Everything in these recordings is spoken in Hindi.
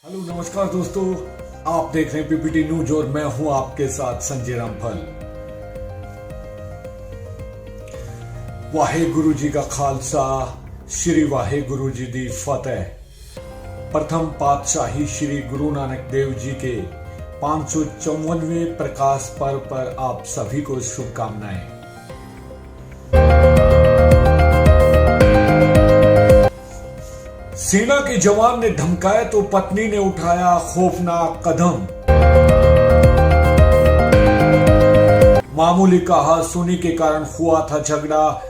हेलो नमस्कार दोस्तों, आप देख रहे हैं पीपीटी न्यूज और मैं हूं आपके साथ संजय रामफल। वाहेगुरु जी का खालसा, श्री वाहेगुरु जी दी फतेह। प्रथम पातशाही श्री गुरु नानक देव जी के 554वें प्रकाश पर्व पर आप सभी को शुभकामनाएं। सेना के जवान ने धमकाया तो पत्नी ने उठाया खौफनाक कदम। मामूली कहासुनी के कारण हुआ था झगड़ा।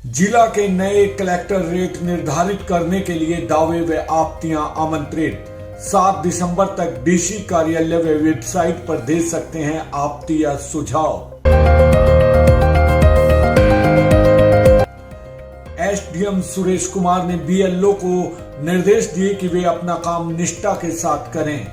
जिला के नए कलेक्टरेट निर्धारित करने के लिए दावे व आपत्तियां आमंत्रित। 7 दिसंबर तक डीसी कार्यालय व वेबसाइट पर दे सकते हैं आपत्ति या सुझाव। एसडीएम सुरेश कुमार ने बीएलओ को निर्देश दिए कि वे अपना काम निष्ठा के साथ करें।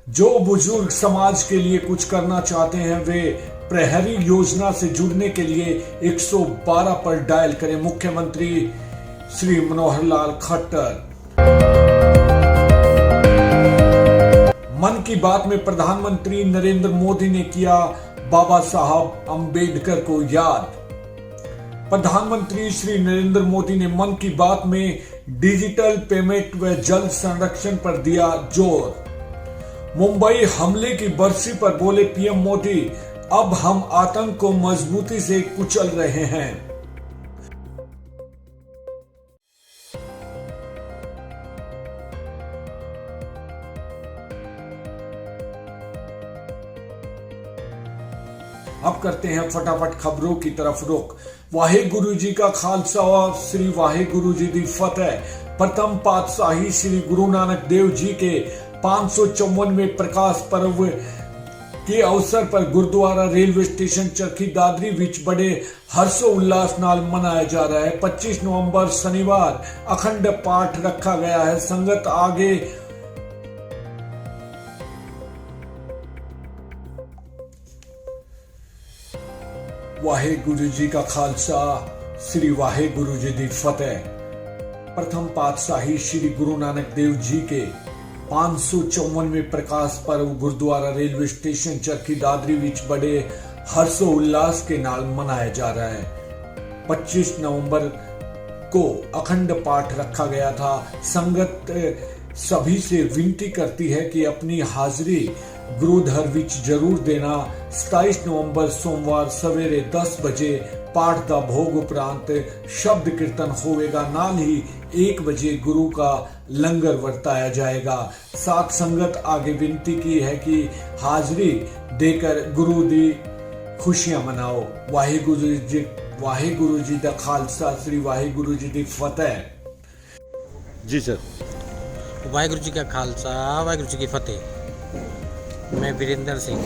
जो बुजुर्ग समाज के लिए कुछ करना चाहते हैं वे प्रहरी योजना से जुड़ने के लिए 112 पर डायल करें। मुख्यमंत्री श्री मनोहर लाल खट्टर। मन की बात में प्रधानमंत्री नरेंद्र मोदी ने किया बाबा साहब अंबेडकर को याद। प्रधानमंत्री श्री नरेंद्र मोदी ने मन की बात में डिजिटल पेमेंट व जल संरक्षण पर दिया जोर। मुंबई हमले की बरसी पर बोले पीएम मोदी, अब हम आतंक को मजबूती से कुचल रहे हैं। अब करते हैं फटाफट खबरों की तरफ रुख। वाहेगुरु जी का खालसा और श्री वाहेगुरु जी दी फतेह। प्रथम पातशाही श्री गुरु नानक देव जी के 554वें प्रकाश पर्व के अवसर पर गुरुद्वारा रेलवे स्टेशन चरखी दादरी विच बड़े हर्षोल्लास नाल मनाया जा रहा है। 25 नवंबर शनिवार अखंड पाठ रखा गया है। संगत आगे वाहेगुरु जी का खालसा, श्री वाहेगुरु जी दी फतेह। प्रथम पातशाही श्री गुरु नानक देव जी के 554वें प्रकाश पर्व गुरुद्वारा रेलवे स्टेशन चरखी दादरी विच बड़े हर्षोल्लास के नाल मनाया जा रहा है। 25 नवंबर को अखंड पाठ रखा गया था। संगत सभी से विनती करती है कि अपनी हाजिरी गुरुधर विच जरूर देना। 27 नवंबर सोमवार सवेरे 10 बजे पाठ दा भोग उपरांत शब्द कीर्तन होवेगा। नाल ही 1 बजे गुरु का लंगर वरताया जाएगा। साथ संगत आगे विनती की है कि हाजिरी देकर गुरु दी खुशियां मनाओ। वाहेगुरु जी दा खालसा, श्री वाहेगुरु जी दी फतेह। जी सर। वाहेगुरु जी का खालसा, वाहेगुरु जी की फतेह। मैं वीरेंद्र सिंह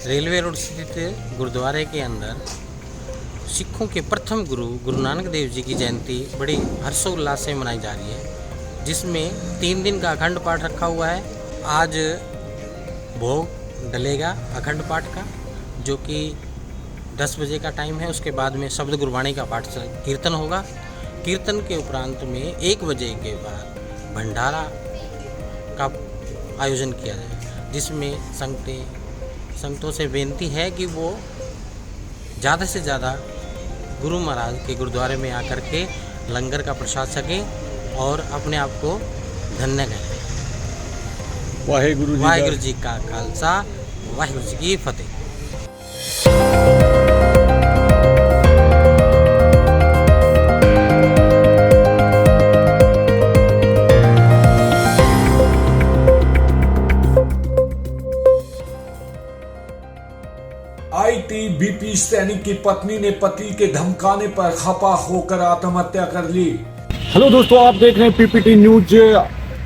रेलवे रोड स्थित गुरुद्वारे के अंदर सिखों के प्रथम गुरु गुरु नानक देव जी की जयंती बड़ी हर्षोल्लास से मनाई जा रही है, जिसमें 3 दिन का अखंड पाठ रखा हुआ है। आज भोग डलेगा अखंड पाठ का, जो कि 10 बजे का टाइम है। उसके बाद में शब्द गुरबाणी का पाठ कीर्तन होगा। कीर्तन के उपरांत में 1 बजे के बाद भंडारा का आयोजन किया जाए, जिसमें संगतों से बेनती है कि वो ज़्यादा से ज़्यादा गुरु महाराज के गुरुद्वारे में आकर के लंगर का प्रसाद सकें और अपने आप को धन्य करें। वाहेगुरु जी का खालसा, वाहेगुरु जी की फतेह। आईटीबीपी सैनिक की पत्नी ने पति के धमकाने पर खपा होकर आत्महत्या कर ली। हेलो दोस्तों, आप देख रहे हैं पीपीटी न्यूज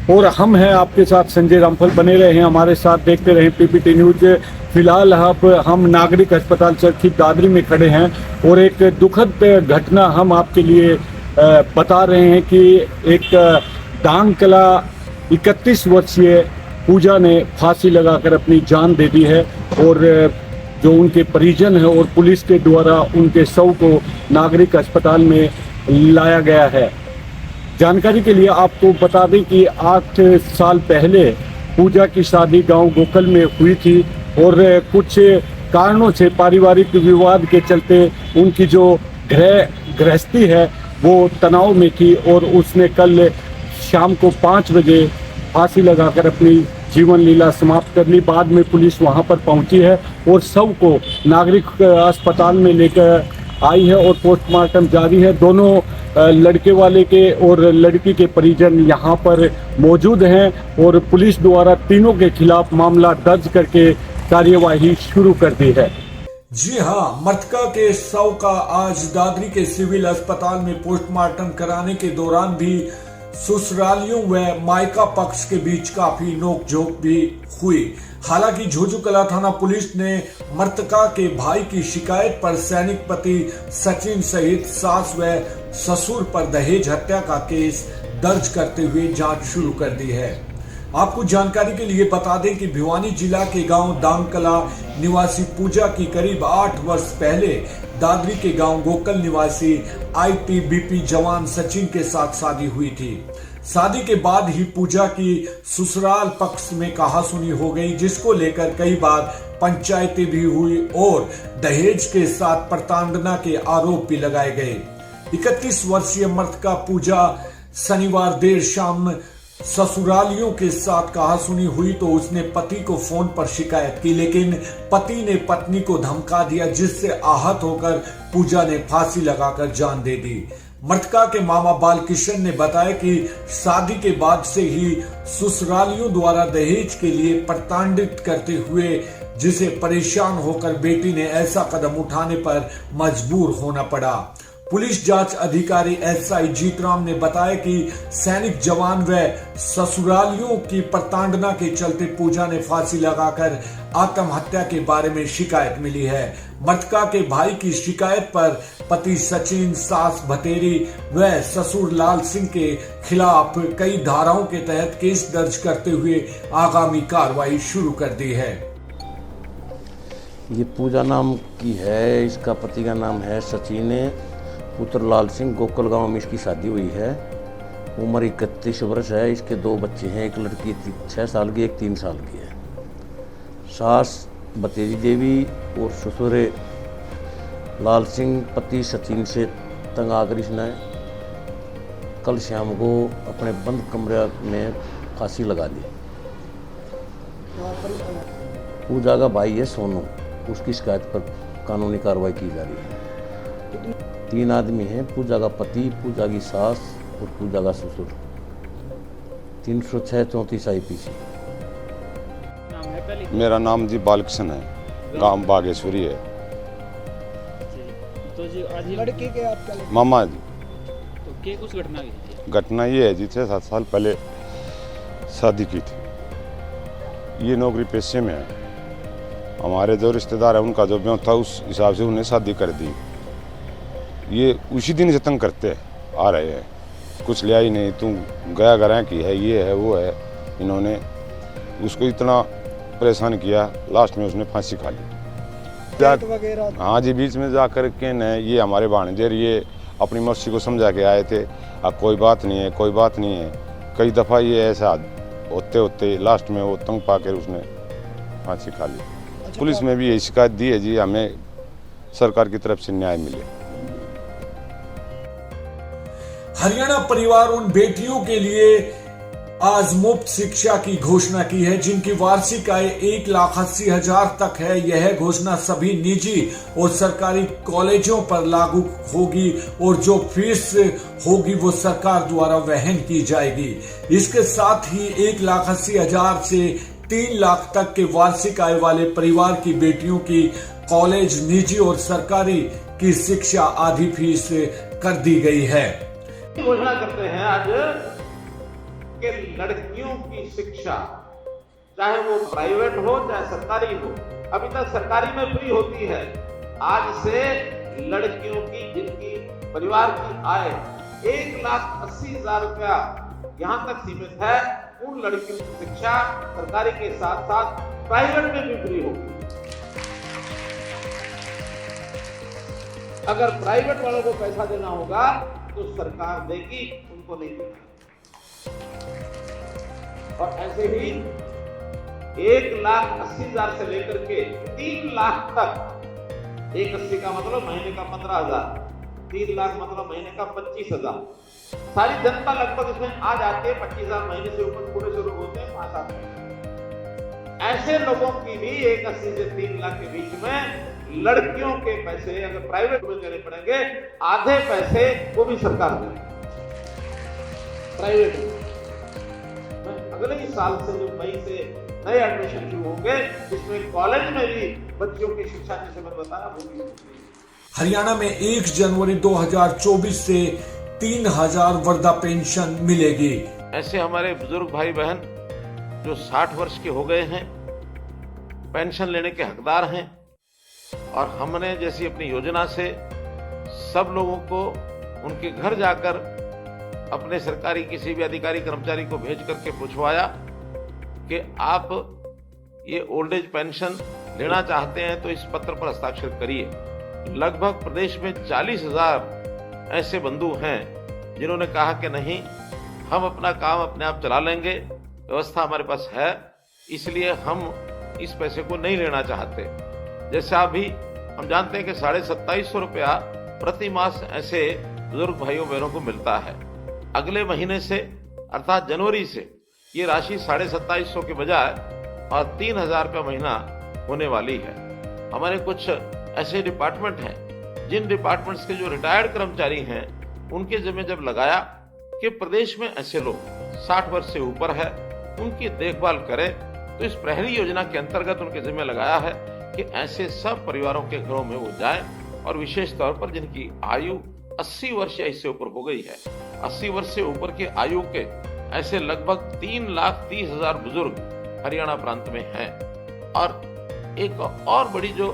और हम हैं आपके साथ संजय रामफल। बने रहे हैं हमारे साथ, देखते रहे पीपीटी न्यूज। फिलहाल अब हम नागरिक अस्पताल चरखी दादरी में खड़े हैं और एक दुखद घटना हम आपके लिए बता रहे हैं कि एक डांग कला 31 वर्षीय पूजा ने फांसी लगाकर अपनी जान दे दी है और जो उनके परिजन हैं और पुलिस के द्वारा उनके शव को नागरिक अस्पताल में लाया गया है। जानकारी के लिए आपको बता दें कि 8 साल पहले पूजा की शादी गांव गोकल में हुई थी और कुछ कारणों से पारिवारिक विवाद के चलते उनकी जो गृहस्थी है वो तनाव में थी और उसने कल शाम को 5 बजे फांसी लगाकर अपनी जीवन लीला समाप्त कर ली। बाद में पुलिस वहां पर पहुंची है और शव को नागरिक अस्पताल में लेकर आई है और पोस्टमार्टम जारी है। दोनों लड़के वाले के और लड़की के परिजन यहाँ पर मौजूद हैं और पुलिस द्वारा तीनों के खिलाफ मामला दर्ज करके कार्यवाही शुरू कर दी है। जी हां, मृतका के शव का आज दादरी के सिविल अस्पताल में पोस्टमार्टम कराने के दौरान भी ससुरालियों व मायका पक्ष के बीच काफी नोकझोंक भी हुई। हालांकि झोझूकला थाना पुलिस ने मृतका के भाई की शिकायत पर सैनिक पति सचिन सहित सास व ससुर पर दहेज हत्या का केस दर्ज करते हुए जांच शुरू कर दी है। आपको जानकारी के लिए बता दें कि भिवानी जिला के गांव दांगकला निवासी पूजा की करीब 8 वर्ष पहले दादरी के गांव गोकल निवासी आईटीबीपी जवान सचिन के साथ शादी हुई थी। शादी के बाद ही पूजा की ससुराल पक्ष में कहासुनी हो गई, जिसको लेकर कई बार पंचायतें भी हुई और दहेज के साथ प्रताड़ना के आरोप भी लगाए गए। 31 वर्षीय मृतका पूजा शनिवार देर शाम ससुरालियों के साथ कहासुनी हुई तो उसने पति को फोन पर शिकायत की, लेकिन पति ने पत्नी को धमका दिया, जिससे आहत होकर पूजा ने फांसी लगाकर जान दे दी। मृतका के मामा बालकिशन ने बताया कि शादी के बाद से ही ससुरालियों द्वारा दहेज के लिए प्रताड़ित करते हुए जिसे परेशान होकर बेटी ने ऐसा कदम उठाने पर मजबूर होना पड़ा। पुलिस जांच अधिकारी एसआई जीतराम ने बताया कि सैनिक जवान व ससुरालियों की प्रताड़ना के चलते पूजा ने फांसी लगाकर आत्महत्या के बारे में शिकायत मिली है। मृतका के भाई की शिकायत पर पति सचिन, सास भतेरी व ससुर लाल सिंह के खिलाफ कई धाराओं के तहत केस दर्ज करते हुए आगामी कार्रवाई शुरू कर दी है। ये पूजा नाम की है, इसका पति का नाम है सचिन पुत्र लाल सिंह। गोकल गांव में इसकी शादी हुई है। उम्र 31 वर्ष है। इसके 2 बच्चे हैं, एक लड़की 6 साल की, एक 3 साल की है। सास बतेरी देवी और ससुर लाल सिंह पति सचिन से तंग आकर इसने कल शाम को अपने बंद कमरे में फांसी लगा ली। पूजा का भाई है सोनू, उसकी शिकायत पर कानूनी कार्रवाई की जा रही है। 3 आदमी हैं, पूजा का पति, पूजा की सास और पूजा का ससुर। 306-34 IPC। मेरा नाम जी बालकिशन है, गांव बागेश्वरी है। तो जी आज लड़के के आपका मामा जी। तो क्या कुछ घटना हुई थी? घटना ये है जी, 6-7 साल पहले शादी की थी। ये नौकरी पेशे में है। हमारे जो रिश्तेदार है उनका जो ब्याह था उस हिसाब से उन्हें शादी कर दी। ये उसी दिन से तंग करते आ रहे हैं, कुछ लिया ही नहीं, तू गया घर की है, ये है वो है। इन्होंने उसको इतना परेशान किया, लास्ट में उसने फांसी खा ली। हाँ जी, बीच में जाकर के न ये हमारे भांजे ये अपनी मौसी को समझा के आए थे, अब कोई बात नहीं है, कोई बात नहीं है। कई दफ़ा ये ऐसा होते होते लास्ट में वो तंग पाकर उसने फांसी खा ली। पुलिस में भी यही शिकायत दी है जी, हमें सरकार की तरफ से न्याय मिले। हरियाणा परिवार उन बेटियों के लिए आज मुफ्त शिक्षा की घोषणा की है जिनकी वार्षिक आय 1,80,000 तक है। यह घोषणा सभी निजी और सरकारी कॉलेजों पर लागू होगी और जो फीस होगी वो सरकार द्वारा वहन की जाएगी। इसके साथ ही 1,80,000 से 3 लाख तक के वार्षिक आय वाले परिवार की बेटियों की कॉलेज, निजी और सरकारी की शिक्षा आधी फीस कर दी गई है। घोषणा करते हैं आज कि लड़कियों की शिक्षा चाहे वो प्राइवेट हो चाहे सरकारी हो, अभी तक सरकारी में फ्री होती है। आज से लड़कियों की जिनकी परिवार की आय 1,80,000 रुपया यहाँ तक सीमित है, उन लड़कियों की शिक्षा सरकारी के साथ साथ प्राइवेट में भी फ्री होगी। अगर प्राइवेट वालों को पैसा देना होगा तो सरकार देगी, उनको नहीं देगी। और ऐसे ही 1,80,000 से लेकर के 3 लाख तक, 1,80 का मतलब महीने का 15,000, 3 लाख मतलब महीने का 25,000। सारी जनता लगभग इसमें आ जाती है। 25,000 महीने से ऊपर थोड़े से लोग होते हैं, 5-7 ऐसे लोगों की भी 1,80 से 3 लाख के बीच में लड़कियों के पैसे अगर प्राइवेट में देने पड़ेंगे, आधे पैसे वो भी सरकार देगी प्राइवेट में। अगले ही साल से जो मई से नए एडमिशन शुरू होंगे, जिसमें कॉलेज में भी बच्चों की शिक्षा, जैसे मैंने बताया, वो भी। हरियाणा में 1 जनवरी 2024 से 3,000 वृद्धा पेंशन मिलेगी। ऐसे हमारे बुजुर्ग भाई बहन जो 60 वर्ष के हो गए हैं, पेंशन लेने के हकदार हैं, और हमने जैसी अपनी योजना से सब लोगों को उनके घर जाकर अपने सरकारी किसी भी अधिकारी कर्मचारी को भेज करके पूछवाया कि आप ये ओल्ड एज पेंशन लेना चाहते हैं तो इस पत्र पर हस्ताक्षर करिए। लगभग प्रदेश में 40,000 ऐसे बंधु हैं जिन्होंने कहा कि नहीं, हम अपना काम अपने आप चला लेंगे, व्यवस्था हमारे पास है, इसलिए हम इस पैसे को नहीं लेना चाहते। जैसे अभी हम जानते हैं कि 2,750 रुपया प्रति मास ऐसे बुजुर्ग भाइयों बहनों को मिलता है। अगले महीने से अर्थात जनवरी से ये राशि 2,750 के बजाय और 3,000 रुपया महीना होने वाली है। हमारे कुछ ऐसे डिपार्टमेंट हैं जिन डिपार्टमेंट्स के जो रिटायर्ड कर्मचारी हैं, उनके जिम्मे जब लगाया कि प्रदेश में ऐसे लोग 60 वर्ष से ऊपर है, उनकी देखभाल करें, तो इस प्रहरी योजना के अंतर्गत उनके जिम्मे लगाया है कि ऐसे सब परिवारों के घरों में वो जाएं, और विशेष तौर पर जिनकी आयु 80 वर्ष या इससे ऊपर हो गई है। 80 वर्ष से ऊपर के आयु के ऐसे लगभग 3,30,000 बुजुर्ग हरियाणा प्रांत में हैं। और एक और बड़ी जो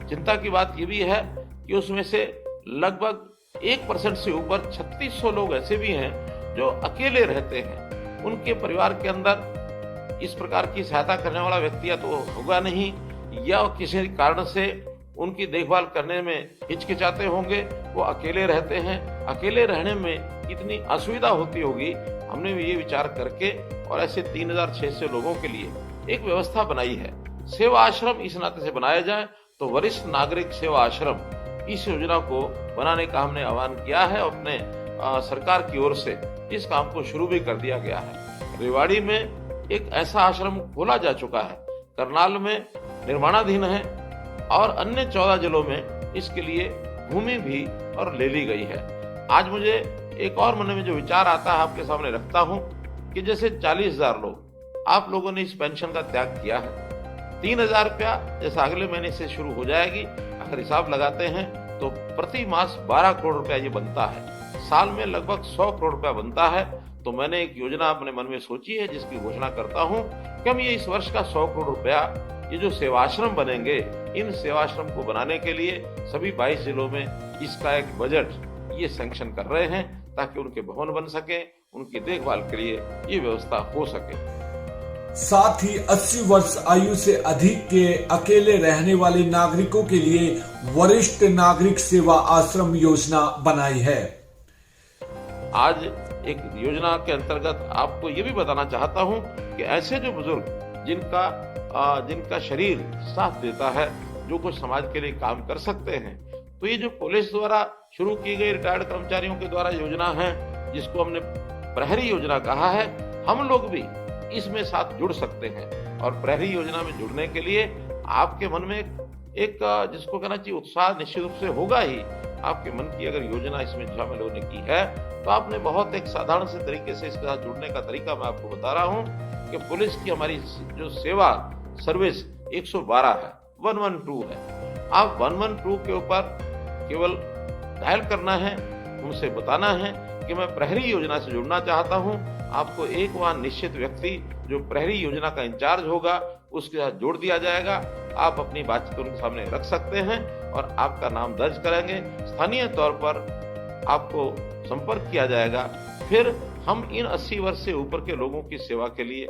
चिंता की बात ये भी है कि उसमें से लगभग 1% से ऊपर 3,600 लोग ऐसे भी हैं जो अकेले रहते हैं। उनके परिवार के अंदर इस प्रकार की सहायता करने वाला व्यक्ति या तो होगा नहीं, या किसी कारण से उनकी देखभाल करने में हिचकिचाते होंगे, वो अकेले रहते हैं। अकेले रहने में कितनी असुविधा होती होगी, हमने भी ये विचार करके और ऐसे 3,600 लोगों के लिए एक व्यवस्था बनाई है। सेवा आश्रम इस नाते से बनाया जाए तो वरिष्ठ नागरिक सेवा आश्रम, इस योजना को बनाने का हमने आह्वान किया है। अपने सरकार की ओर से इस काम को शुरू भी कर दिया गया है। रेवाड़ी में एक ऐसा आश्रम खोला जा चुका है, करनाल में निर्माणाधीन है, और अन्य 14 जिलों में इसके लिए भूमि भी और ले ली गई है। आज मुझे एक और मन में जो विचार आता है आपके सामने रखता हूं कि जैसे 40,000 लोग आप लोगों ने इस पेंशन का त्याग किया है, 3,000 रुपया जैसा अगले महीने से शुरू हो जाएगी। अगर हिसाब लगाते हैं तो प्रति मास 12 करोड़ रुपया ये बनता है, साल में लगभग 100 करोड़ रुपया बनता है। तो मैंने एक योजना अपने मन में सोची है जिसकी घोषणा करता हूं कि हम ये इस वर्ष का 100 करोड़ रुपया, ये जो सेवाश्रम बनेंगे, इन सेवाश्रम को बनाने के लिए सभी 22 जिलों में इसका एक बजट ये सैंक्शन कर रहे हैं, ताकि उनके भवन बन सके, उनकी देखभाल के लिए ये व्यवस्था हो सके। साथ ही 80 वर्ष आयु से अधिक के अकेले रहने वाले नागरिकों के लिए वरिष्ठ नागरिक सेवा आश्रम योजना बनाई है। आज एक योजना के अंतर्गत आपको ये भी बताना चाहता हूं कि ऐसे जो बुजुर्ग जिनका शरीर साथ देता है, जो कुछ समाज के लिए काम कर सकते हैं, तो ये जो पुलिस द्वारा शुरू की गई रिटायर्ड कर्मचारियों के द्वारा योजना है, जिसको हमने प्रहरी योजना कहा है, हम लोग भी इसमें साथ जुड़ सकते हैं। और प्रहरी योजना में जुड़ने के लिए आपके मन में एक जिसको कहना चाहिए उत्साह निश्चित रूप से होगा ही। आपके मन की अगर योजना इसमें शामिल होने की है, तो आपने बहुत एक साधारण से तरीके से इसके साथ जुड़ने का तरीका मैं आपको बता रहा हूँ कि पुलिस की हमारी जो सेवा सर्विस 112 है, 112 है। आप 112 के ऊपर केवल डायल करना है, उनसे बताना है कि मैं प्रहरी योजना से जुड़ना चाहता हूं। आपको एक वहां निश्चित व्यक्ति जो प्रहरी योजना का इंचार्ज होगा, उसके साथ जोड़ दिया जाएगा। आप अपनी बातचीत उनके सामने रख सकते हैं और आपका नाम दर्ज करेंगे। स्थानीय तौर पर आपको संपर्क किया जाएगा। फिर हम इन 80 वर्ष से ऊपर के लोगों की सेवा के लिए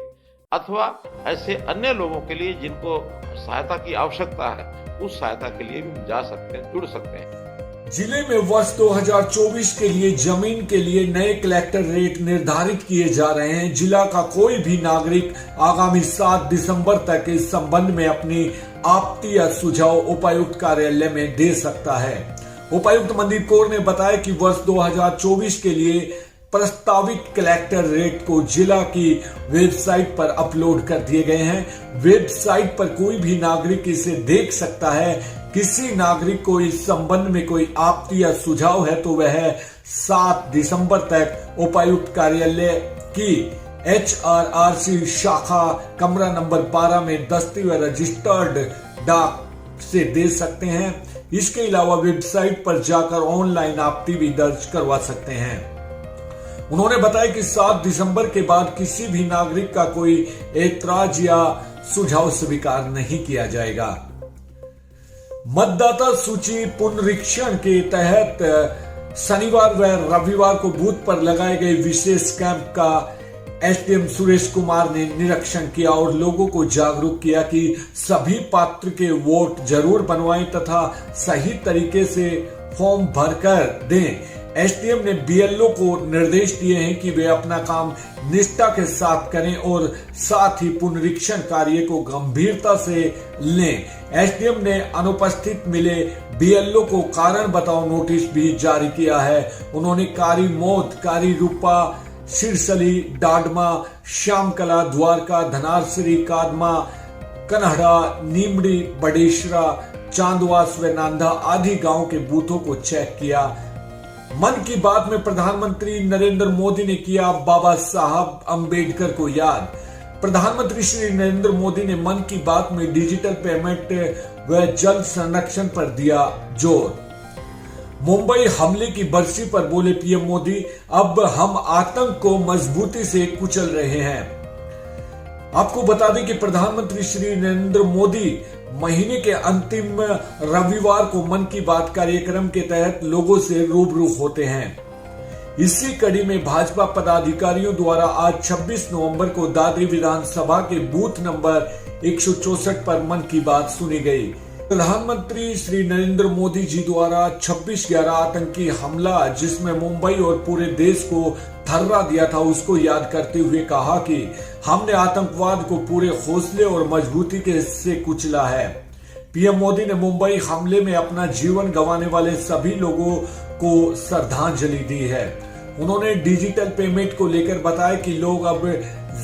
अथवा ऐसे अन्य लोगों के लिए जिनको सहायता की आवश्यकता है, उस सहायता के लिए भी जा सकते हैं, जुड़ सकते हैं। जिले में वर्ष 2024 के लिए जमीन के लिए नए कलेक्टर रेट निर्धारित किए जा रहे हैं। जिला का कोई भी नागरिक आगामी 7 दिसंबर तक इस संबंध में अपनी आपत्ति या सुझाव उपायुक्त कार्यालय में दे सकता है। उपायुक्त मनदीप कौर ने बताया कि वर्ष 2024 के लिए प्रस्तावित कलेक्टर रेट को जिला की वेबसाइट पर अपलोड कर दिए गए हैं। वेबसाइट पर कोई भी नागरिक इसे देख सकता है। किसी नागरिक को इस संबंध में कोई आपत्ति या सुझाव है तो वह 7 दिसंबर तक उपायुक्त कार्यालय की HRRC शाखा कमरा नंबर 12 में दस्ती व रजिस्टर्ड डाक से दे सकते हैं। इसके अलावा वेबसाइट पर जाकर ऑनलाइन आपत्ति भी दर्ज करवा सकते हैं। उन्होंने बताया कि 7 दिसंबर के बाद किसी भी नागरिक का कोई ऐतराज या सुझाव स्वीकार नहीं किया जाएगा। मतदाता सूची पुनरीक्षण के तहत शनिवार व रविवार को बूथ पर लगाए गए विशेष कैंप का एसडीएम सुरेश कुमार ने निरीक्षण किया और लोगों को जागरूक किया कि सभी पात्र के वोट जरूर बनवाएं तथा सही तरीके से फॉर्म भरकर दें। एसडीएम ने बीएलओ को निर्देश दिए हैं कि वे अपना काम निष्ठा के साथ करें और साथ ही पुनरीक्षण कार्य को गंभीरता से लें। एसडीएम ने अनुपस्थित मिले बीएलओ को कारण बताओ नोटिस भी जारी किया है। उन्होंने कारी मौत, कारी रूपा, सिरसली, डाडमा, श्यामकला, द्वारका, धनारसरी, कादमा, कन्हड़ा, नीमड़ी, बडेसरा, चांदवास व नांदा आदि गांव के बूथों को चेक किया। मन की बात में प्रधानमंत्री नरेंद्र मोदी ने किया बाबा साहब अंबेडकर को याद। प्रधानमंत्री श्री नरेंद्र मोदी ने मन की बात में डिजिटल पेमेंट व जल संरक्षण पर दिया जोर। मुंबई हमले की बरसी पर बोले पीएम मोदी, अब हम आतंक को मजबूती से कुचल रहे हैं। आपको बता दें कि प्रधानमंत्री श्री नरेंद्र मोदी महीने के अंतिम रविवार को मन की बात कार्यक्रम के तहत लोगों से रूबरू होते हैं। इसी कड़ी में भाजपा पदाधिकारियों द्वारा आज 26 नवंबर को दादरी विधानसभा के बूथ नंबर 164 पर मन की बात सुनी गई। प्रधानमंत्री श्री नरेंद्र मोदी जी द्वारा 26/11 आतंकी हमला जिसमें मुंबई और पूरे देश को थर्रा दिया था, उसको याद करते हुए कहा कि हमने आतंकवाद को पूरे हौसले और मजबूती के से कुचला है। पीएम मोदी ने मुंबई हमले में अपना जीवन गंवाने वाले सभी लोगों को श्रद्धांजलि दी है। उन्होंने डिजिटल पेमेंट को लेकर बताया कि लोग अब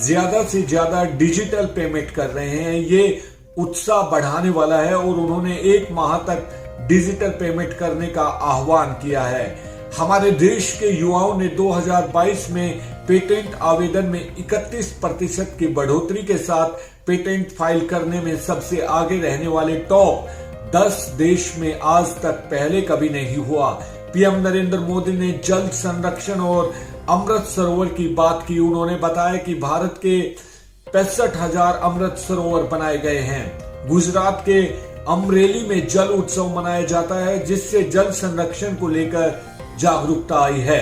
ज्यादा से ज्यादा डिजिटल पेमेंट कर रहे हैं। ये उत्साह बढ़ाने वाला है और उन्होंने 1 माह तक डिजिटल पेमेंट करने का आह्वान किया है। हमारे देश के युवाओं ने 2022 में पेटेंट आवेदन में 31% की बढ़ोतरी के साथ पेटेंट फाइल करने में सबसे आगे रहने वाले टॉप 10 देश में आज तक पहले कभी नहीं हुआ। पीएम नरेंद्र मोदी ने जल संरक्षण और अमृत सरोवर की बात की। उन्होंने बताया कि भारत के 65,000 अमृत सरोवर बनाए गए हैं। गुजरात के अमरेली में जल उत्सव मनाया जाता है जिससे जल संरक्षण को लेकर जागरूकता आई है।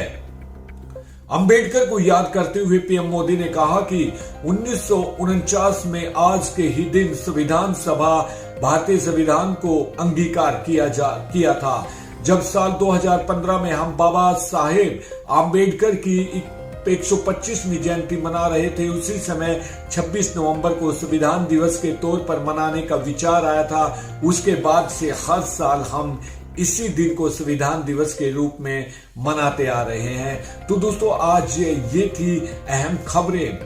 अंबेडकर को याद करते हुए पीएम मोदी ने कहा कि 1949 में आज के ही दिन संविधान सभा भारतीय संविधान को अंगीकार किया था। जब साल 2015 में हम बाबा साहेब अंबेडकर की 125वीं जयंती मना रहे थे, उसी समय 26 नवंबर को संविधान दिवस के तौर पर मनाने का विचार आया था। उसके बाद से हर साल हम इसी दिन को संविधान दिवस के रूप में मनाते आ रहे हैं। तो दोस्तों, आज ये थी अहम खबरें।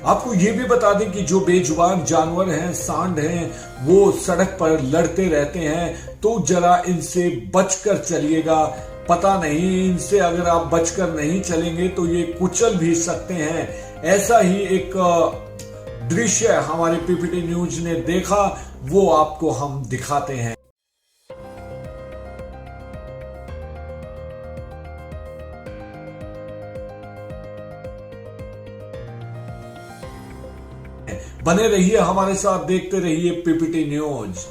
आपको ये भी बता दें कि जो बेजुबान जानवर हैं, सांड हैं, वो सड़क पर लड़ते रहते हैं, तो जरा इनसे बचकर चलिएगा। पता नहीं, इनसे अगर आप बचकर नहीं चलेंगे तो ये कुचल भी सकते हैं। ऐसा ही एक दृश्य हमारे पीपीटी न्यूज ने देखा, वो आपको हम दिखाते हैं। बने रहिए हमारे साथ, देखते रहिए पीपीटी न्यूज।